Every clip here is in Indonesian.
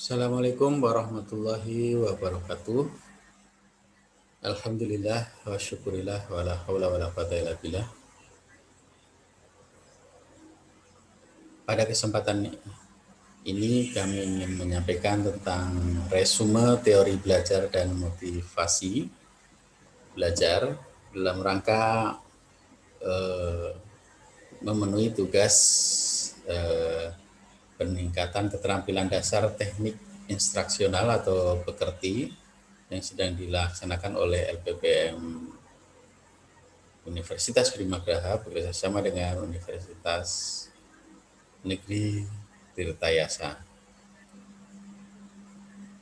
Assalamualaikum warahmatullahi wabarakatuh. Alhamdulillah wa syukurillah wa la hawla wa la quwata illa billah. Pada kesempatan ini kami ingin menyampaikan tentang resume teori belajar dan motivasi belajar dalam rangka memenuhi tugas peningkatan keterampilan dasar teknik instruksional atau pekerti yang sedang dilaksanakan oleh LPPM Universitas Bhimagraha bekerjasama dengan Universitas Negeri Tirtayasa.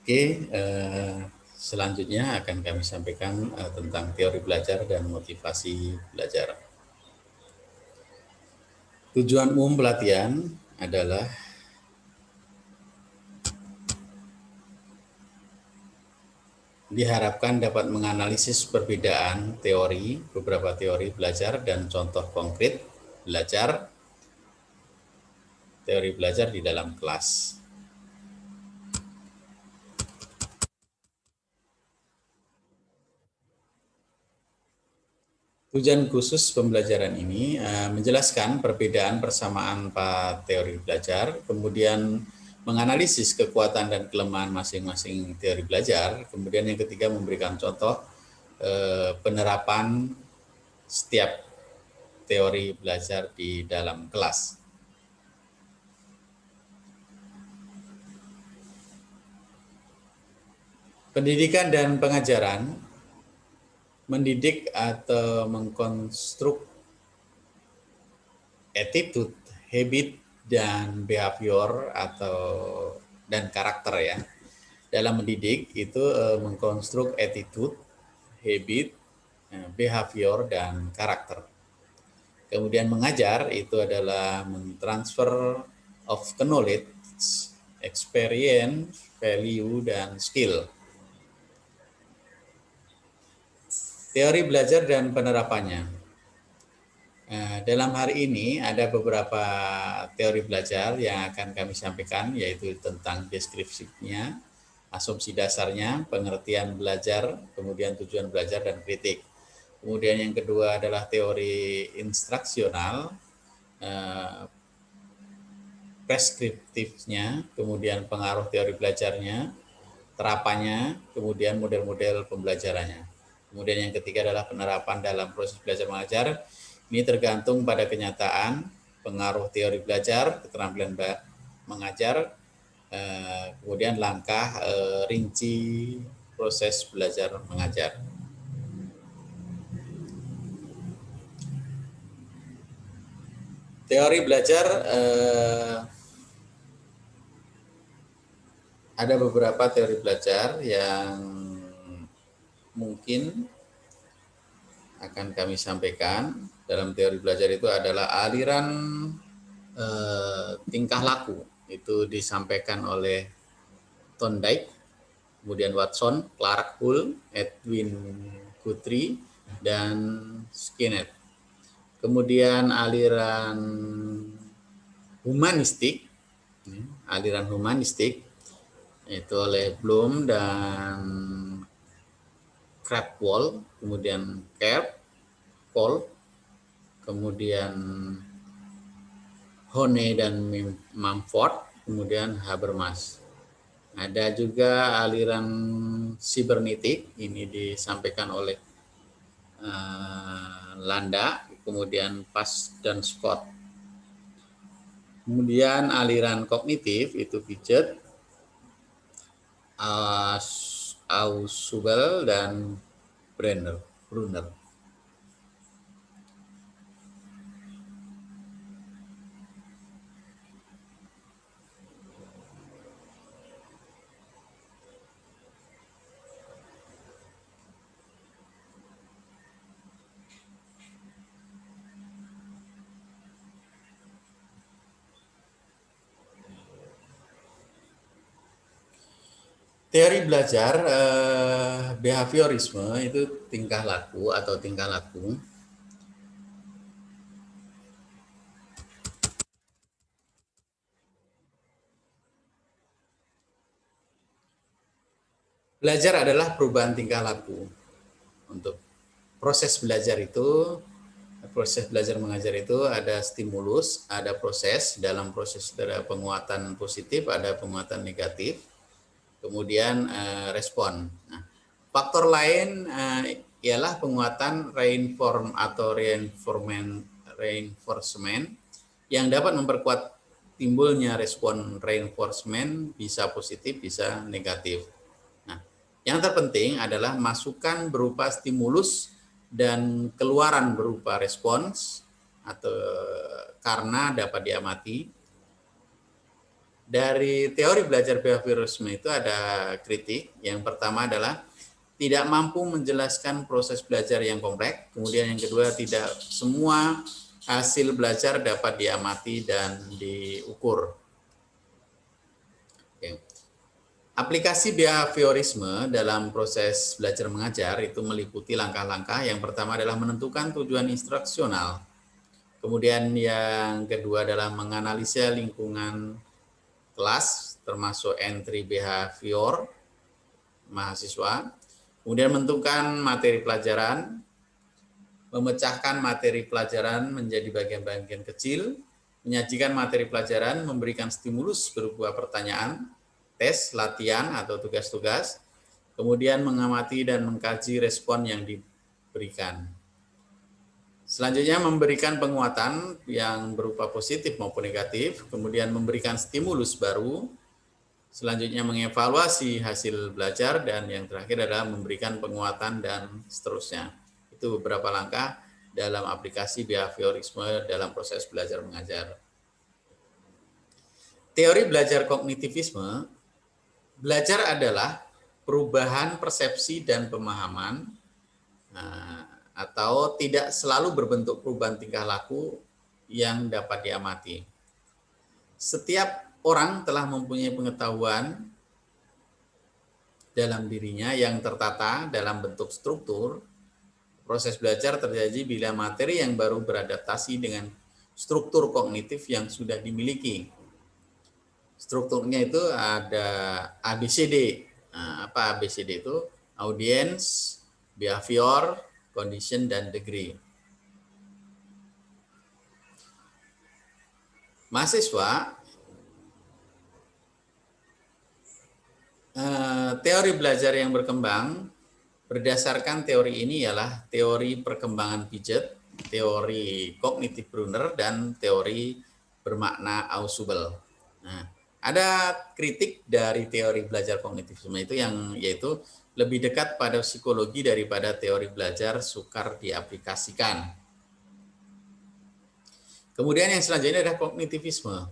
Oke, selanjutnya akan kami sampaikan tentang teori belajar dan motivasi belajar. Tujuan umum pelatihan adalah diharapkan dapat menganalisis perbedaan beberapa teori belajar dan contoh konkret teori belajar di dalam kelas. Tujuan khusus pembelajaran ini menjelaskan perbedaan persamaan teori belajar, kemudian menganalisis kekuatan dan kelemahan masing-masing teori belajar, kemudian yang ketiga memberikan contoh penerapan setiap teori belajar di dalam kelas. Pendidikan dan pengajaran mendidik atau mengkonstruk attitude, habit, dan behavior dan karakter ya. Dalam mendidik itu mengkonstruk attitude, habit, behavior, dan karakter. Kemudian mengajar itu adalah mentransfer of knowledge, experience, value, dan skill. Teori belajar dan penerapannya. Dalam hari ini ada beberapa teori belajar yang akan kami sampaikan, yaitu tentang deskripsinya, asumsi dasarnya, pengertian belajar, kemudian tujuan belajar dan kritik. Kemudian yang kedua adalah teori instruksional, preskriptifnya, kemudian pengaruh teori belajarnya, terapannya, kemudian model-model pembelajarannya. Kemudian yang ketiga adalah penerapan dalam proses belajar mengajar. Ini tergantung pada kenyataan, pengaruh teori belajar, keterampilan mengajar, kemudian langkah rinci proses belajar mengajar. Teori belajar ada beberapa teori belajar yang mungkin akan kami sampaikan. Dalam teori belajar itu adalah aliran tingkah laku. Itu disampaikan oleh Thorndike, kemudian Watson, Clark Hull, Edwin Guthrie, dan Skinner. Kemudian aliran humanistik itu oleh Bloom dan Krathwohl, kemudian Kerr, Cole, kemudian Hone dan Mumford, kemudian Habermas. Ada juga aliran sibernetik, ini disampaikan oleh Landa, kemudian Pass dan Scott. Kemudian aliran kognitif itu Piaget, Ausubel, dan Brunner. Teori belajar behaviorisme itu tingkah laku atau tingkah laku. Belajar adalah perubahan tingkah laku. Untuk proses belajar mengajar itu ada stimulus, ada proses. Dalam proses ada penguatan positif, ada penguatan negatif, kemudian respon. Nah, faktor lain ialah penguatan reinforcement yang dapat memperkuat timbulnya respon reinforcement, bisa positif, bisa negatif. Nah, yang terpenting adalah masukan berupa stimulus dan keluaran berupa respons atau karena dapat diamati. Dari teori belajar behaviorisme itu ada kritik. Yang pertama adalah tidak mampu menjelaskan proses belajar yang kompleks. Kemudian yang kedua, tidak semua hasil belajar dapat diamati dan diukur. Oke. Aplikasi behaviorisme dalam proses belajar mengajar itu meliputi langkah-langkah. Yang pertama adalah menentukan tujuan instruksional. Kemudian yang kedua adalah menganalisa lingkungan kelas, termasuk entry behavior mahasiswa. Kemudian menentukan materi pelajaran, memecahkan materi pelajaran menjadi bagian-bagian kecil, menyajikan materi pelajaran, memberikan stimulus berupa pertanyaan, tes, latihan, atau tugas-tugas, kemudian mengamati dan mengkaji respon yang diberikan. Selanjutnya memberikan penguatan yang berupa positif maupun negatif, kemudian memberikan stimulus baru, selanjutnya mengevaluasi hasil belajar, dan yang terakhir adalah memberikan penguatan dan seterusnya. Itu beberapa langkah dalam aplikasi behaviorisme dalam proses belajar mengajar. Teori belajar kognitivisme, belajar adalah perubahan persepsi dan pemahaman atau tidak selalu berbentuk perubahan tingkah laku yang dapat diamati. Setiap orang telah mempunyai pengetahuan dalam dirinya yang tertata dalam bentuk struktur. Proses belajar terjadi bila materi yang baru beradaptasi dengan struktur kognitif yang sudah dimiliki. Strukturnya itu ada ABCD. Nah, apa ABCD itu? Audience, behavior, condition, dan degree. Mahasiswa, teori belajar yang berkembang berdasarkan teori ini ialah teori perkembangan Piaget, teori kognitif Brunner, dan teori bermakna Ausubel. Nah, ada kritik dari teori belajar kognitivisme itu yaitu lebih dekat pada psikologi daripada teori belajar sukar diaplikasikan. Kemudian yang selanjutnya adalah kognitivisme,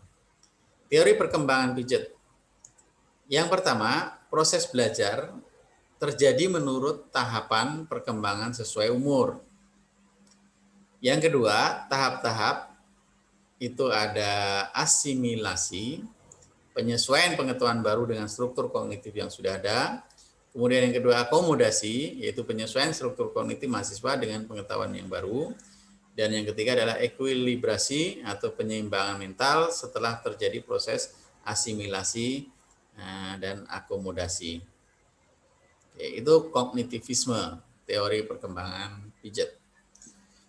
teori perkembangan Piaget. Yang pertama, proses belajar terjadi menurut tahapan perkembangan sesuai umur. Yang kedua, tahap-tahap itu ada asimilasi, penyesuaian pengetahuan baru dengan struktur kognitif yang sudah ada. Kemudian yang kedua, akomodasi, yaitu penyesuaian struktur kognitif mahasiswa dengan pengetahuan yang baru. Dan yang ketiga adalah ekuilibrasi atau penyeimbangan mental setelah terjadi proses asimilasi dan akomodasi. Itu kognitivisme, teori perkembangan Piaget.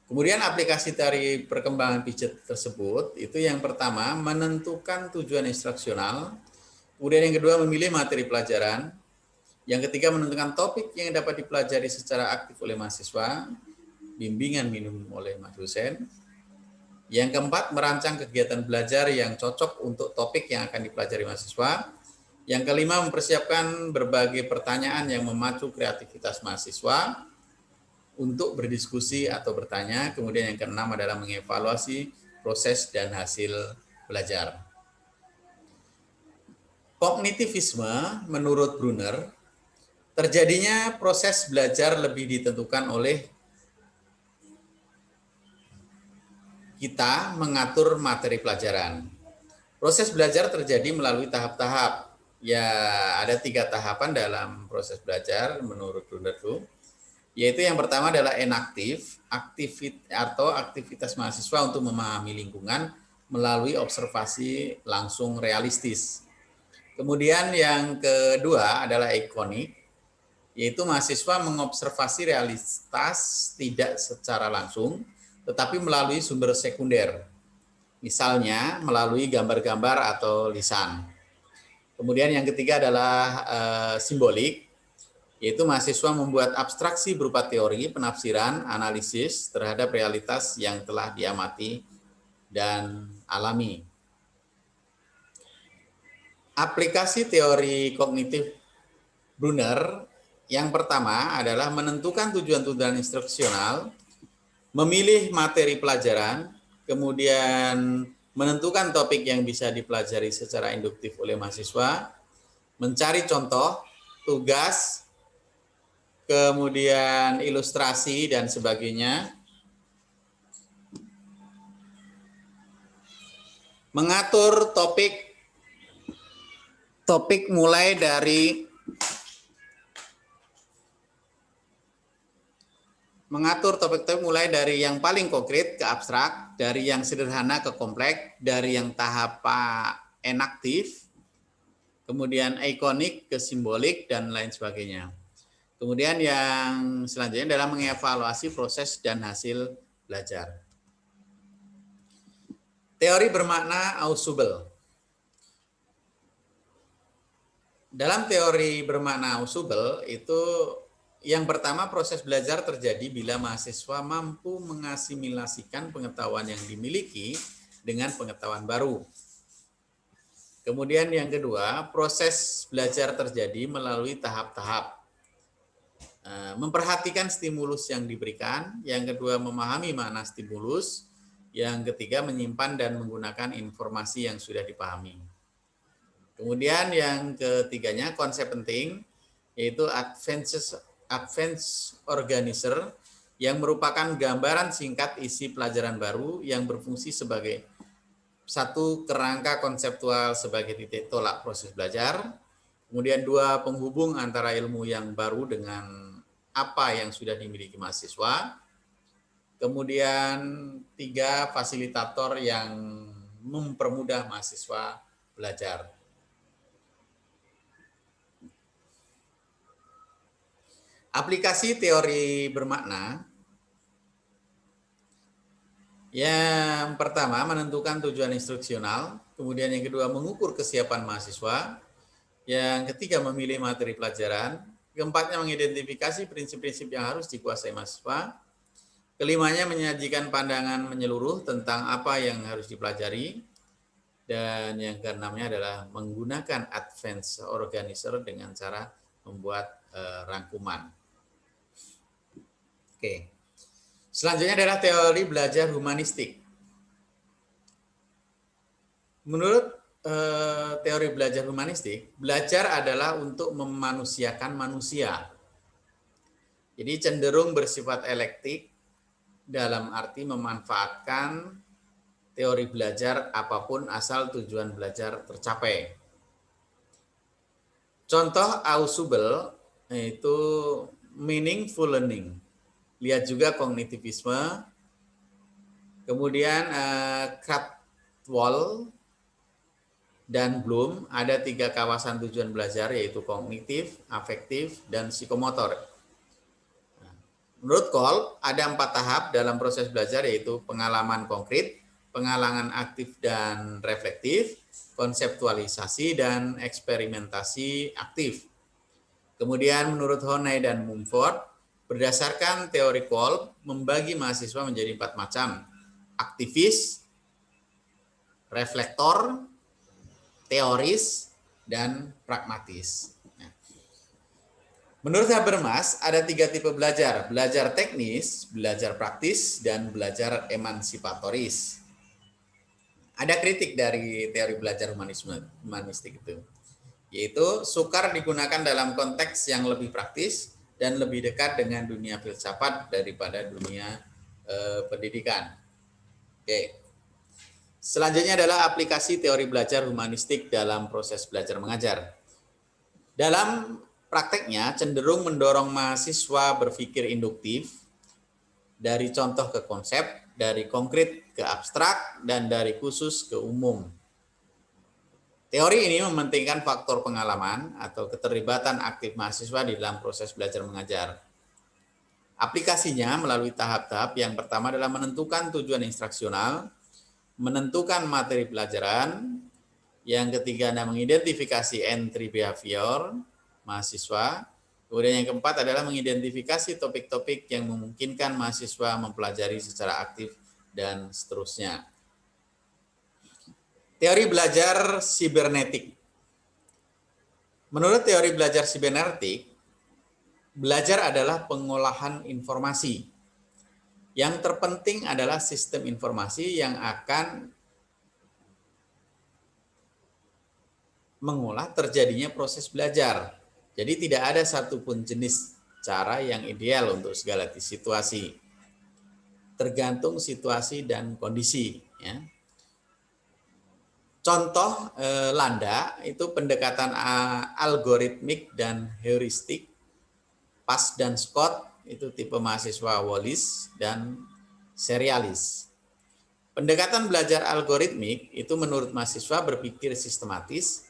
Kemudian aplikasi teori perkembangan Piaget tersebut, itu yang pertama menentukan tujuan instruksional, kemudian yang kedua memilih materi pelajaran, yang ketiga menentukan topik yang dapat dipelajari secara aktif oleh mahasiswa, bimbingan minimum oleh dosen, yang keempat merancang kegiatan belajar yang cocok untuk topik yang akan dipelajari mahasiswa, yang kelima, mempersiapkan berbagai pertanyaan yang memacu kreativitas mahasiswa untuk berdiskusi atau bertanya. Kemudian yang keenam adalah mengevaluasi proses dan hasil belajar. Kognitivisme menurut Brunner, terjadinya proses belajar lebih ditentukan oleh kita mengatur materi pelajaran. Proses belajar terjadi melalui tahap-tahap. Ya, ada 3 tahapan dalam proses belajar menurut Brunner itu, yaitu yang pertama adalah enaktif, aktivitas mahasiswa untuk memahami lingkungan melalui observasi langsung realistis. Kemudian yang kedua adalah ekonik, yaitu mahasiswa mengobservasi realitas tidak secara langsung, tetapi melalui sumber sekunder, misalnya melalui gambar-gambar atau lisan. Kemudian yang ketiga adalah simbolik, yaitu mahasiswa membuat abstraksi berupa teori, penafsiran, analisis terhadap realitas yang telah diamati dan alami. Aplikasi teori kognitif Brunner yang pertama adalah menentukan tujuan-tujuan instruksional, memilih materi pelajaran, kemudian menentukan topik yang bisa dipelajari secara induktif oleh mahasiswa, mencari contoh, tugas, kemudian ilustrasi dan sebagainya, mengatur topik mulai dari yang paling konkret ke abstrak, dari yang sederhana ke kompleks, dari yang tahap enaktif, kemudian ikonik ke simbolik, dan lain sebagainya. Kemudian yang selanjutnya adalah mengevaluasi proses dan hasil belajar. Teori bermakna ausubel. Dalam teori bermakna ausubel itu yang pertama, proses belajar terjadi bila mahasiswa mampu mengasimilasikan pengetahuan yang dimiliki dengan pengetahuan baru. Kemudian yang kedua, proses belajar terjadi melalui tahap-tahap. Memperhatikan stimulus yang diberikan, yang kedua memahami makna stimulus, yang ketiga menyimpan dan menggunakan informasi yang sudah dipahami. Kemudian yang ketiganya konsep penting, yaitu advanced organizer, yang merupakan gambaran singkat isi pelajaran baru yang berfungsi sebagai satu, kerangka konseptual sebagai titik tolak proses belajar. Kemudian dua, penghubung antara ilmu yang baru dengan apa yang sudah dimiliki mahasiswa. Kemudian tiga, fasilitator yang mempermudah mahasiswa belajar. Aplikasi teori bermakna. Yang pertama, menentukan tujuan instruksional. Kemudian yang kedua, mengukur kesiapan mahasiswa. Yang ketiga, memilih materi pelajaran. Keempatnya, mengidentifikasi prinsip-prinsip yang harus dikuasai mahasiswa. Kelimanya, menyajikan pandangan menyeluruh tentang apa yang harus dipelajari. Dan yang keenamnya adalah menggunakan advanced organizer dengan cara membuat rangkuman. Oke. Selanjutnya adalah teori belajar humanistik. Menurut teori belajar humanistik, belajar adalah untuk memanusiakan manusia. Jadi cenderung bersifat elektik dalam arti memanfaatkan teori belajar apapun asal tujuan belajar tercapai. Contoh ausubel itu meaningful learning. Lihat juga kognitivisme. Kemudian Krathwohl dan Bloom ada 3 kawasan tujuan belajar, yaitu kognitif, afektif, dan psikomotor. Menurut Kohl ada 4 tahap dalam proses belajar, yaitu pengalaman konkret, pengalaman aktif dan reflektif, konseptualisasi, dan eksperimentasi aktif. Kemudian menurut Honey dan Mumford, berdasarkan teori Kohl, membagi mahasiswa menjadi 4 macam: aktivis, reflektor, teoris, dan pragmatis. Menurut Habermas, ada 3 tipe belajar: belajar teknis, belajar praktis, dan belajar emansipatoris. Ada kritik dari teori belajar humanistik itu, yaitu sukar digunakan dalam konteks yang lebih praktis dan lebih dekat dengan dunia filsafat daripada dunia pendidikan. Oke. Selanjutnya adalah aplikasi teori belajar humanistik dalam proses belajar mengajar. Dalam prakteknya cenderung mendorong mahasiswa berpikir induktif, dari contoh ke konsep, dari konkret ke abstrak, dan dari khusus ke umum. Teori ini mementingkan faktor pengalaman atau keterlibatan aktif mahasiswa di dalam proses belajar mengajar. Aplikasinya melalui tahap-tahap. Yang pertama adalah menentukan tujuan instruksional, menentukan materi pelajaran. Yang ketiga adalah mengidentifikasi entry behavior mahasiswa. Kemudian yang keempat adalah mengidentifikasi topik-topik yang memungkinkan mahasiswa mempelajari secara aktif dan seterusnya. Teori belajar sibernetik. Menurut teori belajar sibernetik, belajar adalah pengolahan informasi. Yang terpenting adalah sistem informasi yang akan mengolah terjadinya proses belajar. Jadi tidak ada satupun jenis cara yang ideal untuk segala situasi. Tergantung situasi dan kondisi. Ya. Contoh Landa itu pendekatan algoritmik dan heuristik. Pas dan Scott itu tipe mahasiswa Wallis dan serialis. Pendekatan belajar algoritmik itu menurut mahasiswa berpikir sistematis,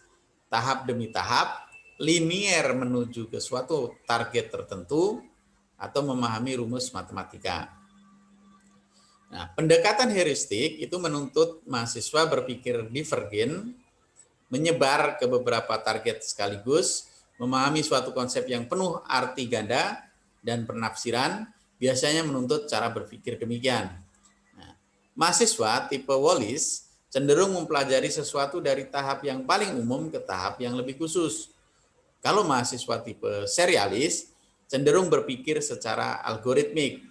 tahap demi tahap, linier menuju ke suatu target tertentu, atau memahami rumus matematika. Nah, pendekatan heuristik itu menuntut mahasiswa berpikir divergen, menyebar ke beberapa target sekaligus, memahami suatu konsep yang penuh arti ganda dan penafsiran, biasanya menuntut cara berpikir demikian. Nah, mahasiswa tipe Wallis cenderung mempelajari sesuatu dari tahap yang paling umum ke tahap yang lebih khusus. Kalau mahasiswa tipe serialis cenderung berpikir secara algoritmik.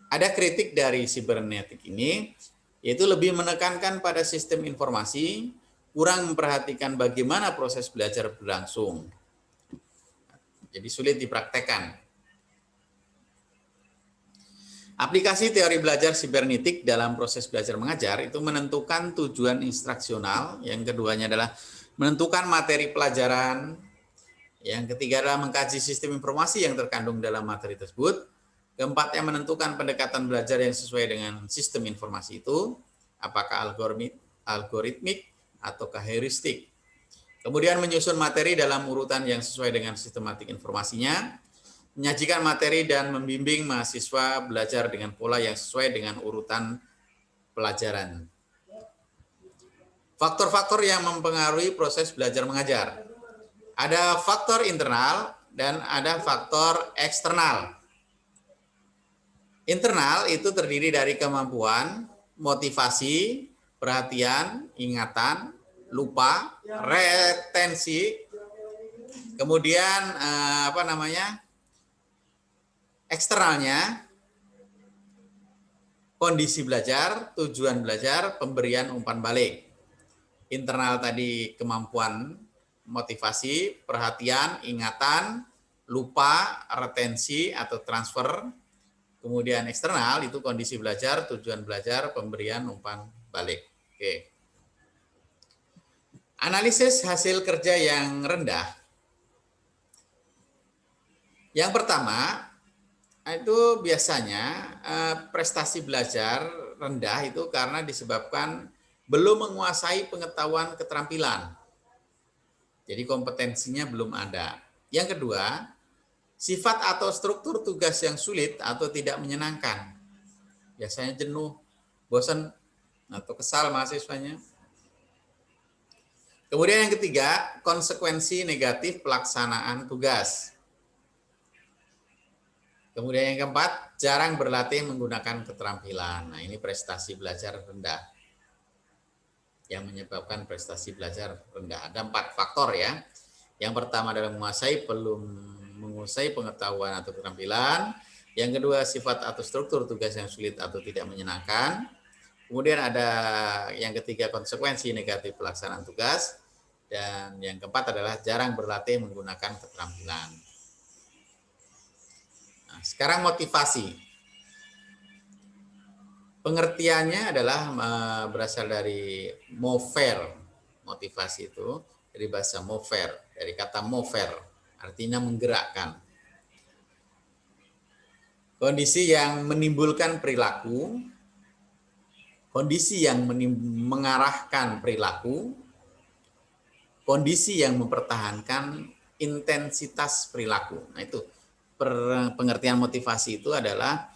Ada kritik dari sibernetik ini, yaitu lebih menekankan pada sistem informasi, kurang memperhatikan bagaimana proses belajar berlangsung. Jadi sulit dipraktekkan. Aplikasi teori belajar sibernetik dalam proses belajar mengajar itu menentukan tujuan instruksional, yang keduanya adalah menentukan materi pelajaran, yang ketiga adalah mengkaji sistem informasi yang terkandung dalam materi tersebut, keempatnya menentukan pendekatan belajar yang sesuai dengan sistem informasi itu, apakah algoritmik ataukah heuristik. Kemudian menyusun materi dalam urutan yang sesuai dengan sistematik informasinya, menyajikan materi dan membimbing mahasiswa belajar dengan pola yang sesuai dengan urutan pelajaran. Faktor-faktor yang mempengaruhi proses belajar mengajar. Ada faktor internal dan ada faktor eksternal. Internal itu terdiri dari kemampuan, motivasi, perhatian, ingatan, lupa, retensi, kemudian eksternalnya, kondisi belajar, tujuan belajar, pemberian umpan balik. Internal tadi kemampuan, motivasi, perhatian, ingatan, lupa, retensi atau transfer. Kemudian eksternal itu kondisi belajar, tujuan belajar, pemberian umpan balik. Oke. Analisis hasil kerja yang rendah. Yang pertama, itu biasanya prestasi belajar rendah itu karena disebabkan belum menguasai pengetahuan keterampilan. Jadi kompetensinya belum ada. Yang kedua, sifat atau struktur tugas yang sulit atau tidak menyenangkan. Biasanya jenuh, bosan, atau kesal mahasiswanya. Kemudian yang ketiga, konsekuensi negatif pelaksanaan tugas. Kemudian yang keempat, jarang berlatih menggunakan keterampilan. Nah, ini prestasi belajar rendah. Yang menyebabkan prestasi belajar rendah. Ada 4 faktor ya. Yang pertama adalah belum menguasai pengetahuan atau keterampilan. Yang kedua, sifat atau struktur tugas yang sulit atau tidak menyenangkan. Kemudian ada yang ketiga, konsekuensi negatif pelaksanaan tugas. Dan yang keempat adalah jarang berlatih menggunakan keterampilan. Nah, sekarang motivasi. Pengertiannya adalah berasal dari mover. Motivasi itu dari bahasa mover, dari kata mover, artinya menggerakkan. Kondisi yang menimbulkan perilaku, kondisi yang mengarahkan perilaku, kondisi yang mempertahankan intensitas perilaku. Nah itu pengertian motivasi itu adalah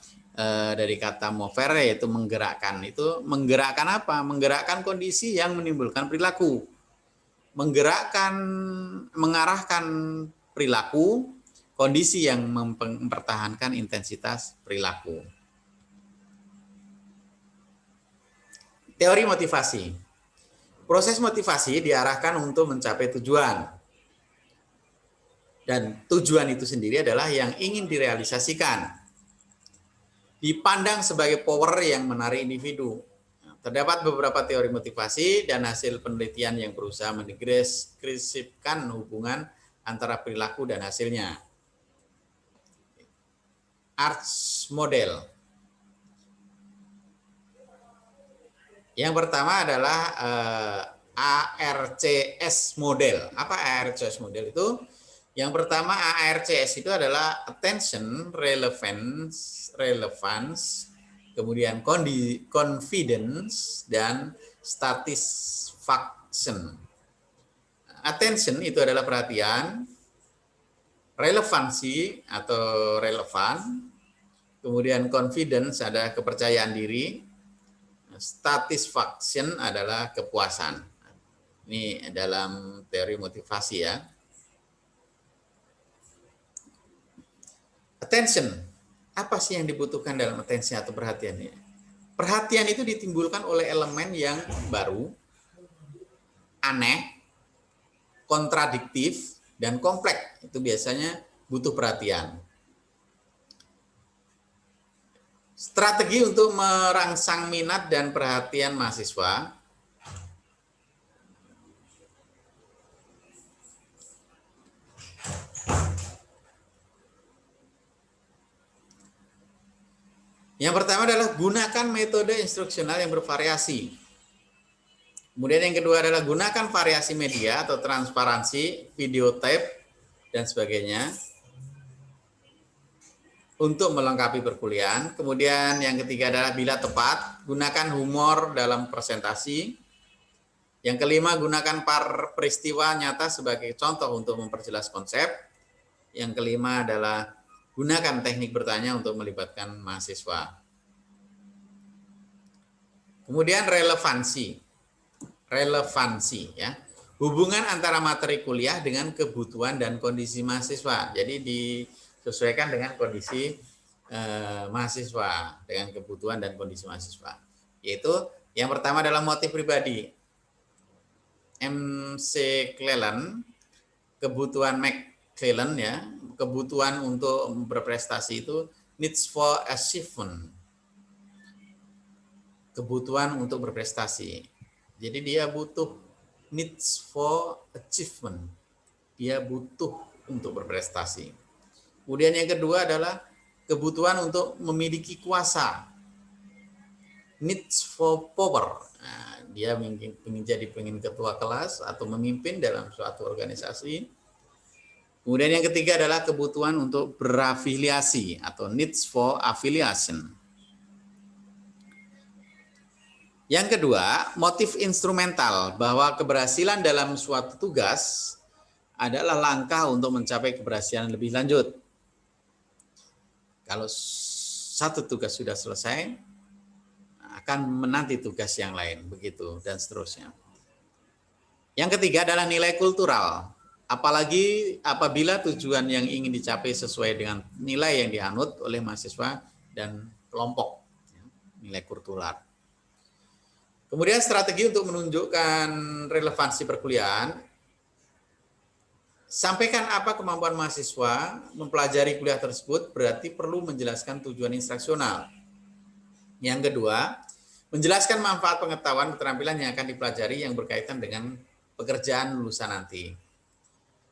dari kata movere, yaitu menggerakkan. Itu menggerakkan apa? Menggerakkan kondisi yang menimbulkan perilaku. Menggerakkan, mengarahkan perilaku, kondisi yang mempertahankan intensitas perilaku. Teori motivasi. Proses motivasi diarahkan untuk mencapai tujuan. Dan tujuan itu sendiri adalah yang ingin direalisasikan. Dipandang sebagai power yang menarik individu. Terdapat beberapa teori motivasi dan hasil penelitian yang berusaha mendeskripsikan hubungan antara perilaku dan hasilnya. ARCH model. Yang pertama adalah ARCS model. Apa ARCS model itu? Yang pertama ARCS itu adalah attention, relevance, kemudian confidence, dan satisfaction. Attention itu adalah perhatian, relevansi atau relevan, kemudian confidence adalah kepercayaan diri, satisfaction adalah kepuasan. Ini dalam teori motivasi ya. Attention, apa sih yang dibutuhkan dalam attention atau perhatian? Perhatian itu ditimbulkan oleh elemen yang baru, aneh, kontradiktif, dan kompleks. Itu biasanya butuh perhatian. Strategi untuk merangsang minat dan perhatian mahasiswa. Yang pertama adalah gunakan metode instruksional yang bervariasi. Kemudian yang kedua adalah gunakan variasi media atau transparansi, video tape, dan sebagainya untuk melengkapi perkuliahan. Kemudian yang ketiga adalah bila tepat, gunakan humor dalam presentasi. Yang kelima, gunakan peristiwa nyata sebagai contoh untuk memperjelas konsep. Yang kelima adalah gunakan teknik bertanya untuk melibatkan mahasiswa. Kemudian relevansi ya. Hubungan antara materi kuliah dengan kebutuhan dan kondisi mahasiswa. Jadi disesuaikan dengan kondisi mahasiswa, dengan kebutuhan dan kondisi mahasiswa. Yaitu yang pertama adalah motif pribadi. MC Cleland, kebutuhan McClellan ya, kebutuhan untuk berprestasi itu needs for achievement. Kebutuhan untuk berprestasi. Jadi dia butuh needs for achievement. Dia butuh untuk berprestasi. Kemudian yang kedua adalah kebutuhan untuk memiliki kuasa. Needs for power. Nah, dia ingin ketua kelas atau memimpin dalam suatu organisasi. Kemudian yang ketiga adalah kebutuhan untuk berafiliasi atau needs for affiliation. Yang kedua, motif instrumental, bahwa keberhasilan dalam suatu tugas adalah langkah untuk mencapai keberhasilan lebih lanjut. Kalau satu tugas sudah selesai, akan menanti tugas yang lain, begitu dan seterusnya. Yang ketiga adalah nilai kultural, apalagi apabila tujuan yang ingin dicapai sesuai dengan nilai yang dianut oleh mahasiswa dan kelompok, nilai kultural. Kemudian strategi untuk menunjukkan relevansi perkuliahan, sampaikan apa kemampuan mahasiswa mempelajari kuliah tersebut, berarti perlu menjelaskan tujuan instruksional. Yang kedua, menjelaskan manfaat pengetahuan keterampilan yang akan dipelajari yang berkaitan dengan pekerjaan lulusan nanti.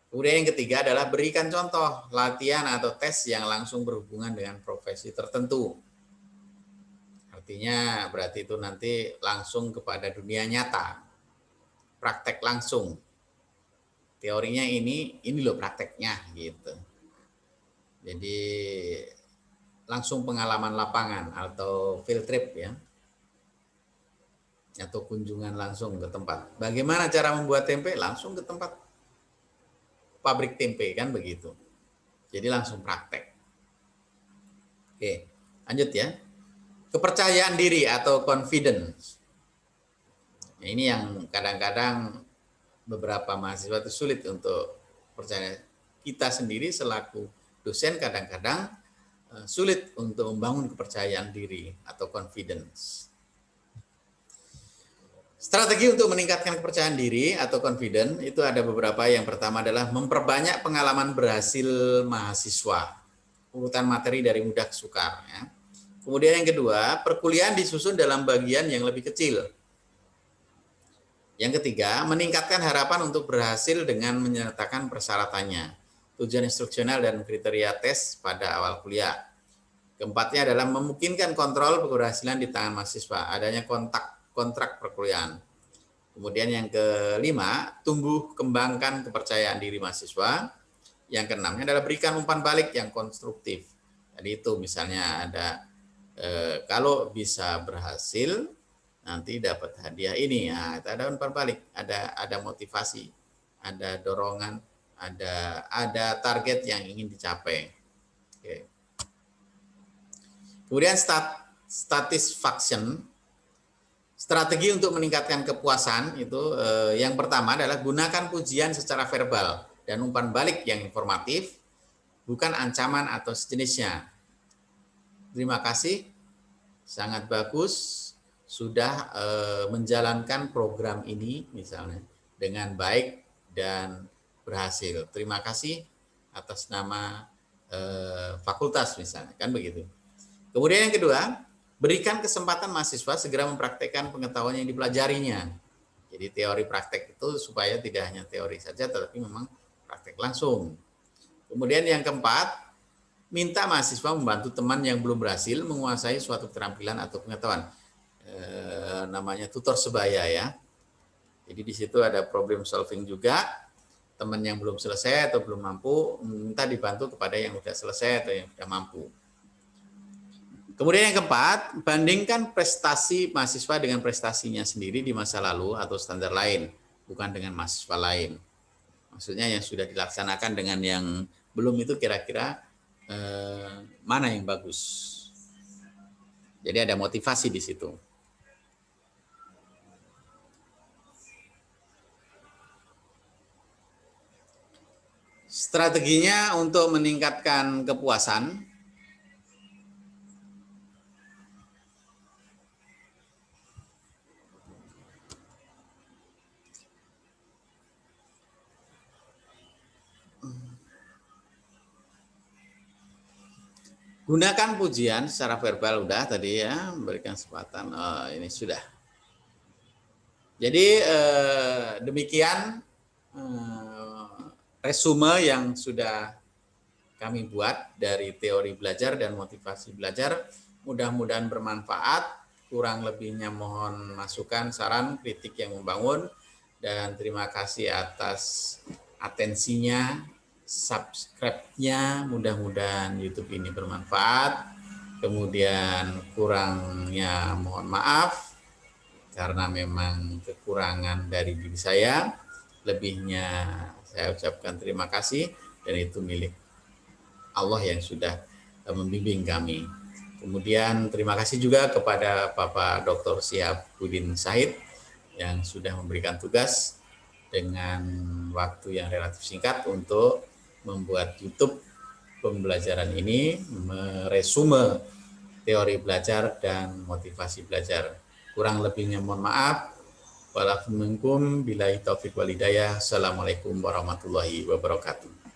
Kemudian yang ketiga adalah berikan contoh latihan atau tes yang langsung berhubungan dengan profesi tertentu. Artinya berarti itu nanti langsung kepada dunia nyata, praktek langsung. Teorinya ini loh prakteknya gitu. Jadi langsung pengalaman lapangan atau field trip ya. atau kunjungan langsung ke tempat. Bagaimana cara membuat tempe? Langsung ke tempat pabrik tempe, kan begitu. Jadi langsung praktek. Oke, lanjut ya. Kepercayaan diri atau confidence. Nah, ini yang kadang-kadang beberapa mahasiswa itu sulit untuk percaya. Kita sendiri selaku dosen kadang-kadang sulit untuk membangun kepercayaan diri atau confidence. Strategi untuk meningkatkan kepercayaan diri atau confidence itu ada beberapa. Yang pertama adalah memperbanyak pengalaman berhasil mahasiswa. Urutan materi dari mudah ke sukar. Ya. Kemudian yang kedua, perkuliahan disusun dalam bagian yang lebih kecil. Yang ketiga, meningkatkan harapan untuk berhasil dengan menyertakan persyaratannya, tujuan instruksional dan kriteria tes pada awal kuliah. Keempatnya adalah memungkinkan kontrol keberhasilan di tangan mahasiswa, adanya kontrak perkuliahan. Kemudian yang kelima, tumbuh kembangkan kepercayaan diri mahasiswa. Yang keenamnya adalah berikan umpan balik yang konstruktif. Jadi itu misalnya ada kalau bisa berhasil nanti dapat hadiah ini. Nah, itu ada umpan balik, ada motivasi, ada dorongan, ada target yang ingin dicapai. Oke. Kemudian satisfaction, strategi untuk meningkatkan kepuasan itu yang pertama adalah gunakan pujian secara verbal dan umpan balik yang informatif, bukan ancaman atau sejenisnya. Terima kasih, sangat bagus, sudah menjalankan program ini misalnya dengan baik dan berhasil. Terima kasih atas nama fakultas misalnya, kan begitu. Kemudian yang kedua, berikan kesempatan mahasiswa segera mempraktekkan pengetahuan yang dipelajarinya. Jadi teori praktek itu supaya tidak hanya teori saja, tetapi memang praktek langsung. Kemudian yang keempat, minta mahasiswa membantu teman yang belum berhasil menguasai suatu keterampilan atau pengetahuan. Namanya tutor sebaya ya. Jadi di situ ada problem solving juga. Teman yang belum selesai atau belum mampu minta dibantu kepada yang sudah selesai atau yang sudah mampu. Kemudian yang keempat, bandingkan prestasi mahasiswa dengan prestasinya sendiri di masa lalu atau standar lain, bukan dengan mahasiswa lain. Maksudnya yang sudah dilaksanakan dengan yang belum itu kira-kira mana yang bagus. Jadi ada motivasi di situ. Strateginya untuk meningkatkan kepuasan, gunakan pujian secara verbal udah tadi ya, memberikan kesempatan. Ini sudah. Jadi demikian resume yang sudah kami buat dari teori belajar dan motivasi belajar. Mudah-mudahan bermanfaat. Kurang lebihnya mohon masukan, saran, kritik yang membangun. Dan terima kasih atas atensinya, subscribe-nya. Mudah-mudahan YouTube ini bermanfaat. Kemudian kurangnya mohon maaf, karena memang kekurangan dari diri saya. Lebihnya saya ucapkan terima kasih, dan itu milik Allah yang sudah membimbing kami. Kemudian terima kasih juga kepada Bapak Dr. Syihabuddin Said yang sudah memberikan tugas dengan waktu yang relatif singkat untuk membuat YouTube pembelajaran ini, meresume teori belajar dan motivasi belajar. Kurang lebihnya mohon maaf. Walaupun billahi taufiq wal hidayah. Assalamualaikum warahmatullahi wabarakatuh.